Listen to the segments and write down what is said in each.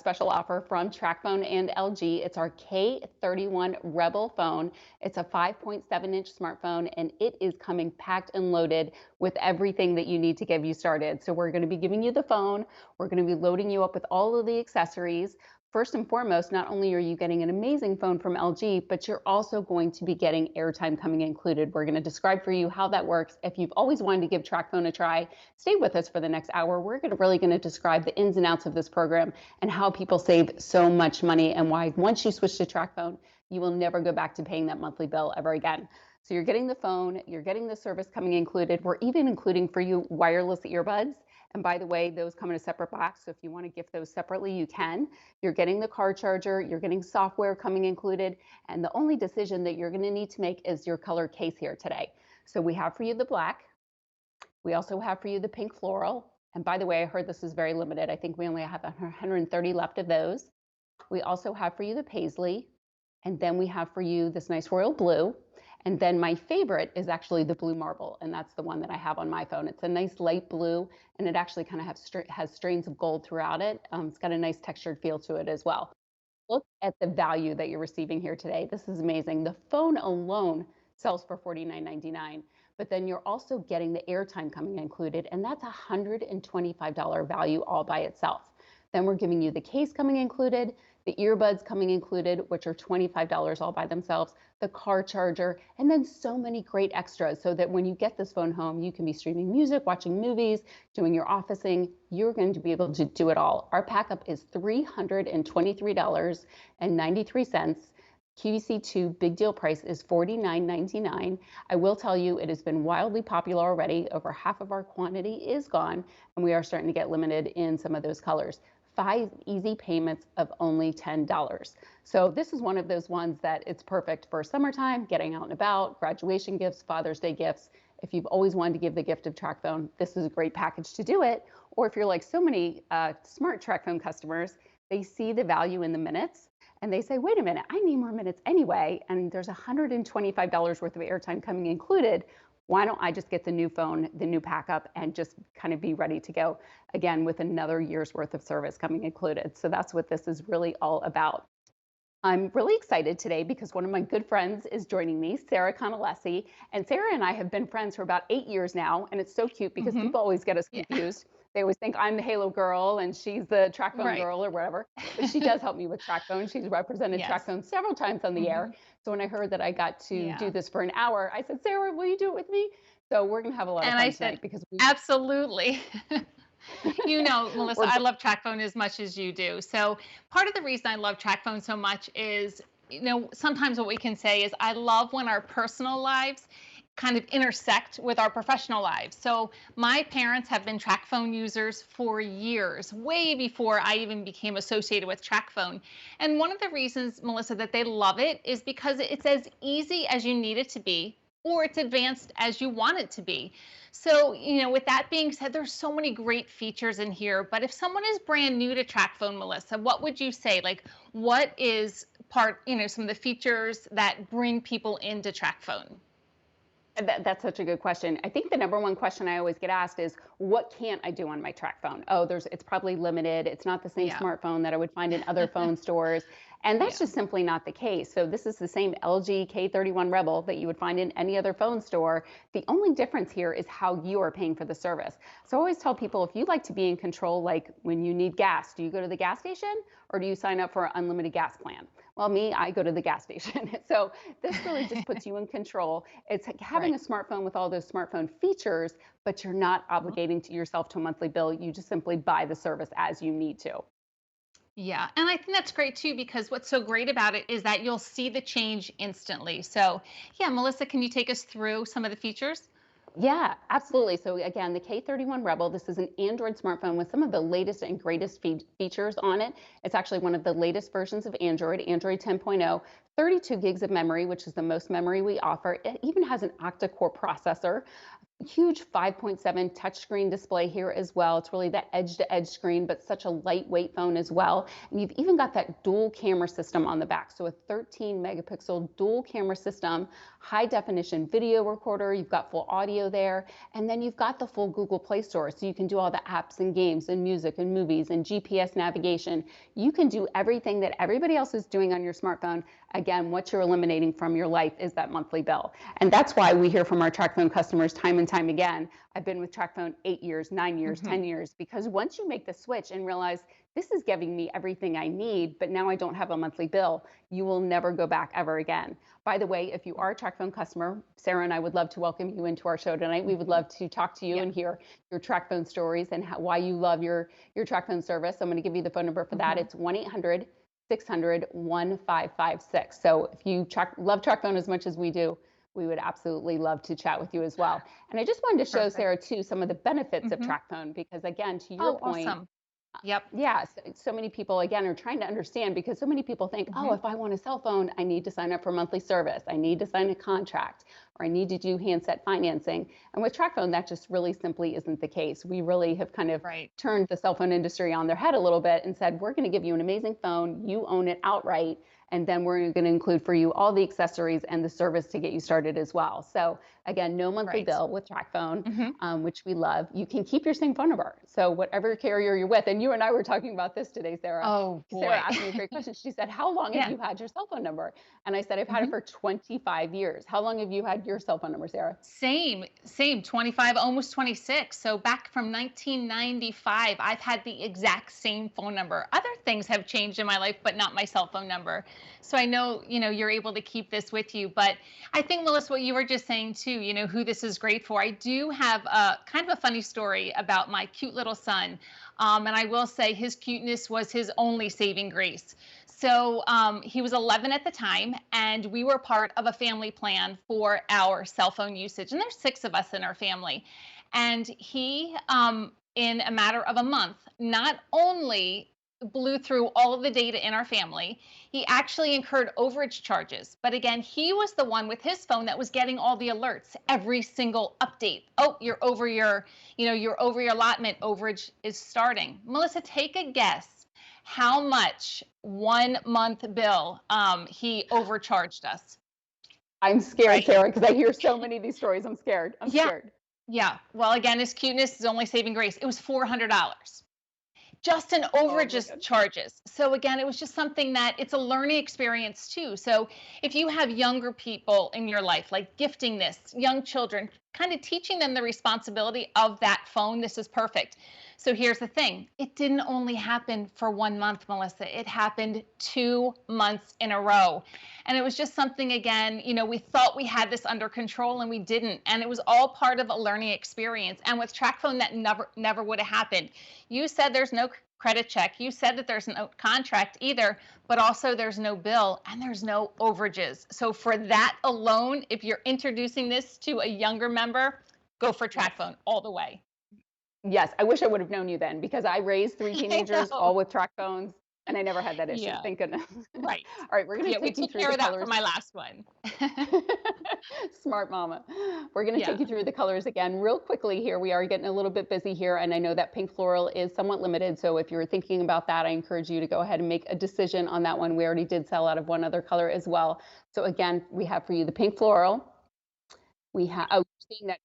special offer from Tracfone and LG. It's our K31 Rebel phone. It's a 5.7-inch smartphone, and it is coming packed and loaded with everything that you need to get you started. So we're going to be giving you the phone. We're going to be loading you up with all of the accessories. First and foremost, not only are you getting an amazing phone from LG, but you're also going to be getting airtime coming included. We're going to describe for you how that works. If you've always wanted to give Tracfone a try, stay with us for the next hour. We're really going to describe the ins and outs of this program and how people save so much money and why once you switch to Tracfone, you will never go back to paying that monthly bill ever again. So you're getting the phone, you're getting the service coming included. We're even including for you wireless earbuds. And by the way, those come in a separate box. So if you want to gift those separately, you can. You're getting the car charger, you're getting software coming included. And the only decision that you're going to need to make is your color case here today. So we have for you the black. We also have for you the pink floral. And by the way, I heard this is very limited. I think we only have 130 left of those. We also have for you the paisley. And then we have for you this nice royal blue. And then my favorite is actually the blue marble, and that's the one that I have on my phone. It's a nice light blue, and it actually kind of has strains of gold throughout it. It's got a nice textured feel to it as well. Look at the value that you're receiving here today. This is amazing. The phone alone sells for $49.99, but then you're also getting the airtime coming included, and that's a $125 value all by itself. Then we're giving you the case coming included, the earbuds coming included, which are $25 all by themselves, the car charger, and then so many great extras so that when you get this phone home, you can be streaming music, watching movies, doing your officing. You're going to be able to do it all. Our packup is $323.93. QVC2 big deal price is $49.99. I will tell you, it has been wildly popular already. Over half of our quantity is gone, and we are starting to get limited in some of those colors. 5 easy payments of only $10. So this is one of those ones that it's perfect for summertime, getting out and about, graduation gifts, Father's Day gifts. If you've always wanted to give the gift of Tracfone, this is a great package to do it. Or if you're like so many smart Tracfone customers, they see the value in the minutes and they say, wait a minute, I need more minutes anyway, and there's $125 worth of airtime coming included. Why don't I just get the new phone, the new backup, and just kind of be ready to go again with another year's worth of service coming included? So that's what this is really all about. I'm really excited today because one of my good friends is joining me, Sarah Conalessi. And Sarah and I have been friends for about 8 years now. And it's so cute because people always get us Yeah. confused. They always think I'm the Halo girl and she's the Tracfone Right. girl or whatever. But she does help me with Tracfone. She's represented Yes. Tracfone several times on the air. Mhm. So when I heard that I got to do Yeah. this for an hour, I said, Sarah, will you do it with me? So we're going to have a lot of And I fun said, tonight because absolutely. You know, Melissa, we're I love Tracfone as much as you do. So part of the reason I love Tracfone so much is, sometimes what we can say is I love when our personal lives kind of intersect with our professional lives. So my parents have been Tracfone users for years, way before I even became associated with Tracfone. And one of the reasons, Melissa, that they love it is because it's as easy as you need it to be, or it's advanced as you want it to be. So, with that being said, there's so many great features in here. But if someone is brand new to Tracfone, Melissa, what would you say? Like, what is some of the features that bring people into Tracfone? That's such a good question. I think the number one question I always get asked is, what can't I do on my Tracfone? Oh, it's probably limited. It's not the same Yeah. smartphone that I would find in other phone stores. And that's Yeah. just simply not the case. So this is the same LG K31 Rebel that you would find in any other phone store. The only difference here is how you are paying for the service. So I always tell people, if you like to be in control, like when you need gas, do you go to the gas station or do you sign up for an unlimited gas plan? Well, me, I go to the gas station. So this really just puts you in control. It's like having Right. a smartphone with all those smartphone features, but you're not Mhm. obligating to yourself to a monthly bill. You just simply buy the service as you need to. Yeah, and I think that's great too because what's so great about it is that you'll see the change instantly. So, yeah, Melissa, can you take us through some of the features? Yeah, absolutely. So again, the K31 Rebel, this is an Android smartphone with some of the latest and greatest features on it. It's actually one of the latest versions of Android 10.0, 32 gigs of memory, which is the most memory we offer. It even has an octa-core processor. Huge 5.7 touchscreen display here as well. It's really that edge to edge screen, but such a lightweight phone as well. And you've even got that dual camera system on the back. So a 13 megapixel dual camera system, high definition video recorder. You've got full audio there. And then you've got the full Google Play Store. So you can do all the apps and games and music and movies and GPS navigation. You can do everything that everybody else is doing on your smartphone. Again, what you're eliminating from your life is that monthly bill. And that's why we hear from our Tracfone customers time and time again. I've been with Tracfone 8 years, 9 years, 10 years, because once you make the switch and realize this is giving me everything I need, but now I don't have a monthly bill, you will never go back ever again. By the way, if you are a Tracfone customer, Sarah and I would love to welcome you into our show tonight. We would love to talk to you and hear your Tracfone stories and why you love your Tracfone service. I'm going to give you the phone number for that. It's 1-800 600-1556. So if you love Tracfone as much as we do, we would absolutely love to chat with you as well. And I just wanted to show Sarah too some of the benefits of Tracfone, because again, to your point, awesome. Yep. yeah, so many people again are trying to understand, because so many people think, oh, if I want a cell phone, I need to sign up for monthly service, I need to sign a contract, or I need to do handset financing. And with Tracfone, that just really simply isn't the case. We really have kind of turned the cell phone industry on their head a little bit and said, we're going to give you an amazing phone, you own it outright, and then we're going to include for you all the accessories and the service to get you started as well. So again, no monthly bill with Tracfone, which we love. You can keep your same phone number. So whatever carrier you're with, and you and I were talking about this today, Sarah. Oh, boy. Sarah asked me a great question. She said, how long have you had your cell phone number? And I said, I've had it for 25 years. How long have you had your cell phone number, Sarah? Same, 25, almost 26. So back from 1995, I've had the exact same phone number. Other things have changed in my life, but not my cell phone number. So I know, you're able to keep this with you. But I think, Melissa, what you were just saying too, who this is great for. I do have a kind of a funny story about my cute little son. And I will say his cuteness was his only saving grace. So he was 11 at the time, and we were part of a family plan for our cell phone usage. And there's 6 of us in our family. And he, in a matter of a month, not only blew through all of the data in our family, he actually incurred overage charges. But again, he was the one with his phone that was getting all the alerts, every single update. Oh, you're over your allotment, overage is starting. Melissa, take a guess how much 1 month bill he overcharged us. I'm scared, Sarah, because I hear so many of these stories. I'm scared. I'm scared. Yeah. Well, again, his cuteness is only saving grace. It was $400. Just in overages charges. So again, it was just something that it's a learning experience too. So if you have younger people in your life, like gifting this, young children, kind of teaching them the responsibility of that phone, this is perfect. So here's the thing. It didn't only happen for 1 month, Melissa. It happened 2 months in a row. And it was just something, again, we thought we had this under control and we didn't. And it was all part of a learning experience. And with Tracfone, that never would have happened. You said there's no credit check. You said that there's no contract either, but also there's no bill and there's no overages. So for that alone, if you're introducing this to a younger member, go for Tracfone all the way. Yes, I wish I would have known you then, because I raised 3 teenagers all with Tracfones, and I never had that issue. Thank goodness. Right. All right, we're going to take you through the colors. For my last one. Smart mama. We're going to take you through the colors again real quickly here. We are getting a little bit busy here, and I know that pink floral is somewhat limited. So if you're thinking about that, I encourage you to go ahead and make a decision on that one. We already did sell out of one other color as well. So again, we have for you the pink floral. We have, you're seeing that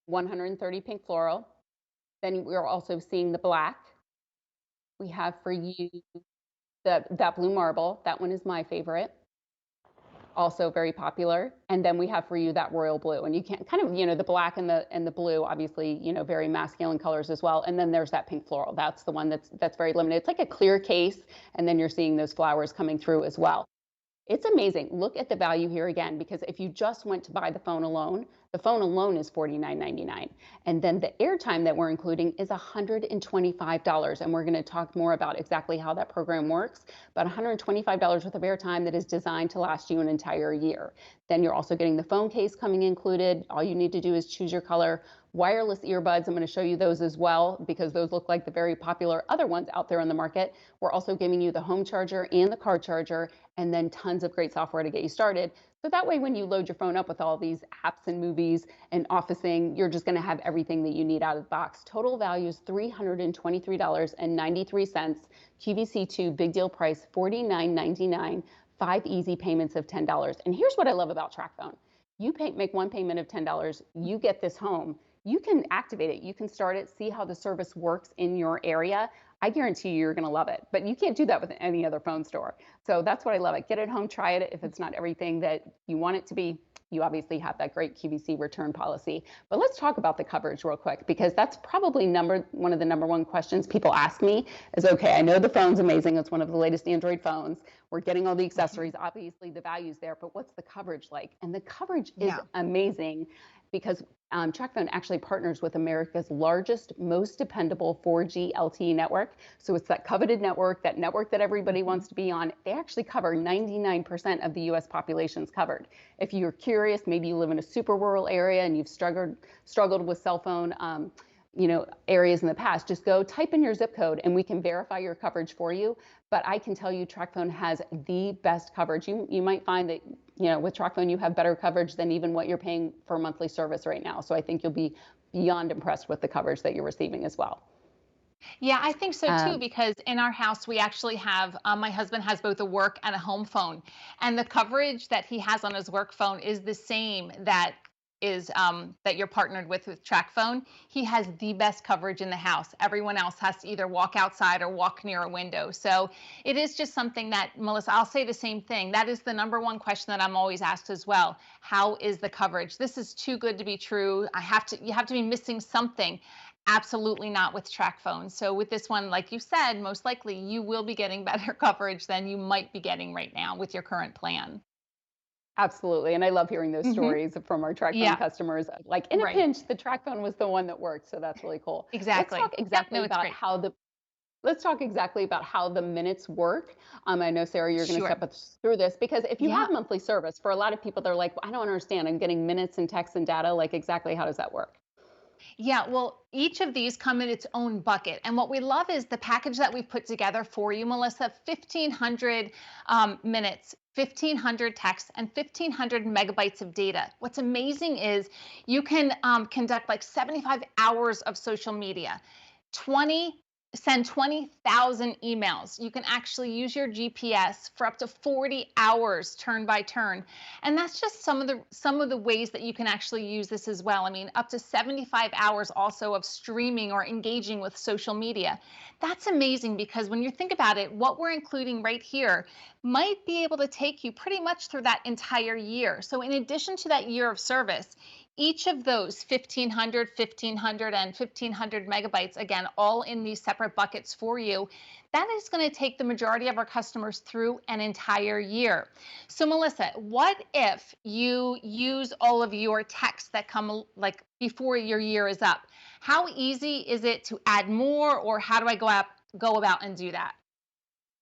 130 pink floral. Then we're also seeing the black. We have for you that blue marble. That one is my favorite. Also very popular. And then we have for you that royal blue. And you can kind of, the black and the blue, obviously, very masculine colors as well. And then there's that pink floral. That's the one that's very limited. It's like a clear case. And then you're seeing those flowers coming through as well. It's amazing. Look at the value here again, because if you just went to buy the phone alone is $49.99. And then the airtime that we're including is $125. And we're going to talk more about exactly how that program works, but $125 worth of airtime that is designed to last you an entire year. Then you're also getting the phone case coming included. All you need to do is choose your color, Wireless earbuds, I'm going to show you those as well because those look like the very popular other ones out there on the market. We're also giving you the home charger and the car charger, and then tons of great software to get you started. So that way, when you load your phone up with all these apps and movies and officing, you're just going to have everything that you need out of the box. Total value is $323.93. QVC2 big deal price $49.99. 5 easy payments of $10. And here's what I love about Tracfone. Make one payment of $10, you get this home. You can activate it, you can start it, see how the service works in your area. I guarantee you're going to love it, but you can't do that with any other phone store. So that's what I love it. Get it home, try it. If it's not everything that you want it to be, you obviously have that great QVC return policy. But let's talk about the coverage real quick, because that's probably one of the number one questions people ask me is, okay, I know the phone's amazing. It's one of the latest Android phones. We're getting all the accessories, obviously the value's there, but what's the coverage like? And the coverage is amazing because Tracfone actually partners with America's largest, most dependable 4G LTE network. So it's that coveted network, that network that everybody wants to be on. They actually cover 99% of the US population's covered. If you're curious, maybe you live in a super rural area and you've struggled with cell phone areas in the past, just go type in your zip code and we can verify your coverage for you. But I can tell you Tracfone has the best coverage. You might find that, with Tracfone, you have better coverage than even what you're paying for monthly service right now. So I think you'll be beyond impressed with the coverage that you're receiving as well. Yeah, I think so too, Um, because in our house, we actually have, my husband has both a work and a home phone. And the coverage that he has on his work phone is the same that you're partnered with Tracfone. He has the best coverage in the house. Everyone else has to either walk outside or walk near a window. So it is just something that, Melissa, I'll say the same thing. That is the number one question that I'm always asked as well. How is the coverage? This is too good to be true. You have to be missing something. Absolutely not with Tracfone. So with this one, like you said, most likely you will be getting better coverage than you might be getting right now with your current plan. Absolutely. And I love hearing those Hmm. stories from our Tracfone Yeah, customers. Like in a right. pinch, the Tracfone was the one that worked. So that's really cool. Let's Exactly. talk Yep. exactly No, it's about great. how the Let's talk exactly about how the minutes work. I know, Sarah, you're going to Sure. step us through this because if you Yeah. have monthly service, for a lot of people, they're like, well, I don't understand. I'm getting minutes and texts and data. Like, exactly how does that work? Yeah, well, each of these come in its own bucket. And what we love is the package that we've put together for you, Melissa, 1,500 minutes, 1,500 texts, and 1,500 megabytes of data. What's amazing is you can conduct like 75 hours of social media, 20 send 20,000 emails. You can actually use your GPS for up to 40 hours turn by turn. And that's just some of the ways that you can actually use this as well. I mean, up to 75 hours also of streaming or engaging with social media. That's amazing because when you think about it, what we're including right here might be able to take you pretty much through that entire year. So in addition to that year of service, each of those 1,500, 1,500, and 1,500 megabytes, again, all in these separate buckets for you, that is going to take the majority of our customers through an entire year. So, Melissa, what if you use all of your texts that come like before your year is up? How easy is it to add more, or how do I go about and do that?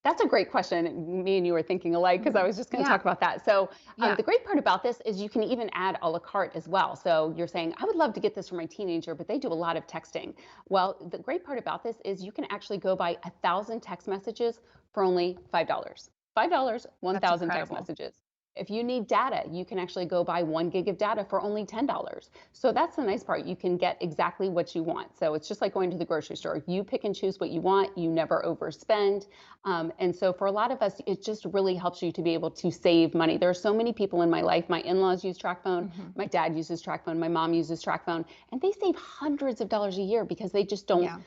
That's a great question. Me and you are thinking alike because I was just going to Yeah, talk about that. So, yeah, the great part about this is you can even add a la carte as well. So, you're saying, I would love to get this for my teenager, but they do a lot of texting. Well, the great part about this is you can actually go buy 1,000 text messages for only $5. $5, that's 1,000 text incredible. messages. If you need data, you can actually go buy 1 gig of data for only $10. So that's the nice part. You can get exactly what you want. So it's just like going to the grocery store. You pick and choose what you want. You never overspend. And so for a lot of us, it just really helps you to be able to save money. There are so many people in my life. My in-laws use Tracfone. Hmm. My dad uses Tracfone. My mom uses Tracfone. And they save hundreds of dollars a year because they just don't Yeah.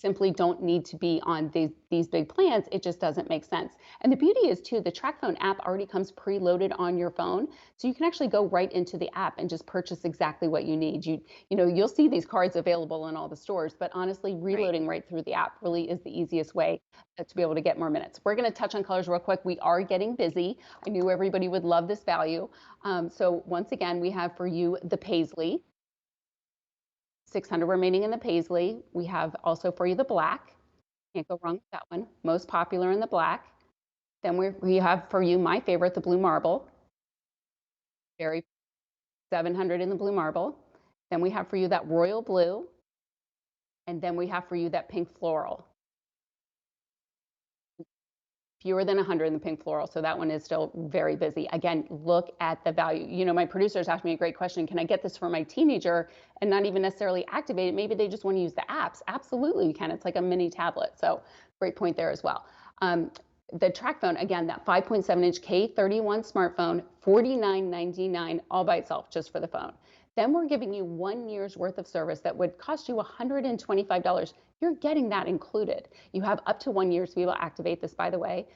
simply don't need to be on these big plans. It just doesn't make sense. And the beauty is too, the Tracfone app already comes preloaded on your phone. So you can actually go right into the app and just purchase exactly what you need. You'll see these cards available in all the stores, but honestly, Right. reloading right through the app really is the easiest way to be able to get more minutes. We're going to touch on colors real quick. We are getting busy. I knew everybody would love this value. So once again, we have for you the Paisley. 600 remaining in the Paisley. We have also for you the black. Can't go wrong with that one. Most popular in the black. Then we have for you my favorite, the blue marble. Very 700 in the blue marble. Then we have for you that royal blue, and then we have for you that pink floral. Fewer than 100 in the pink floral, so that one is still very busy. Again, look at the value. You know, my producers asked me a great question. Can I get this for my teenager and not even necessarily activate it? Maybe they just want to use the apps. Absolutely, you can. It's like a mini tablet. So great point there as well. The Tracfone, again, that 5.7-inch K31 smartphone, $49.99 all by itself, just for the phone. Then we're giving you 1 year's worth of service that would cost you $125. You're getting that included. You have up to 1 year to be able to activate this, by the way.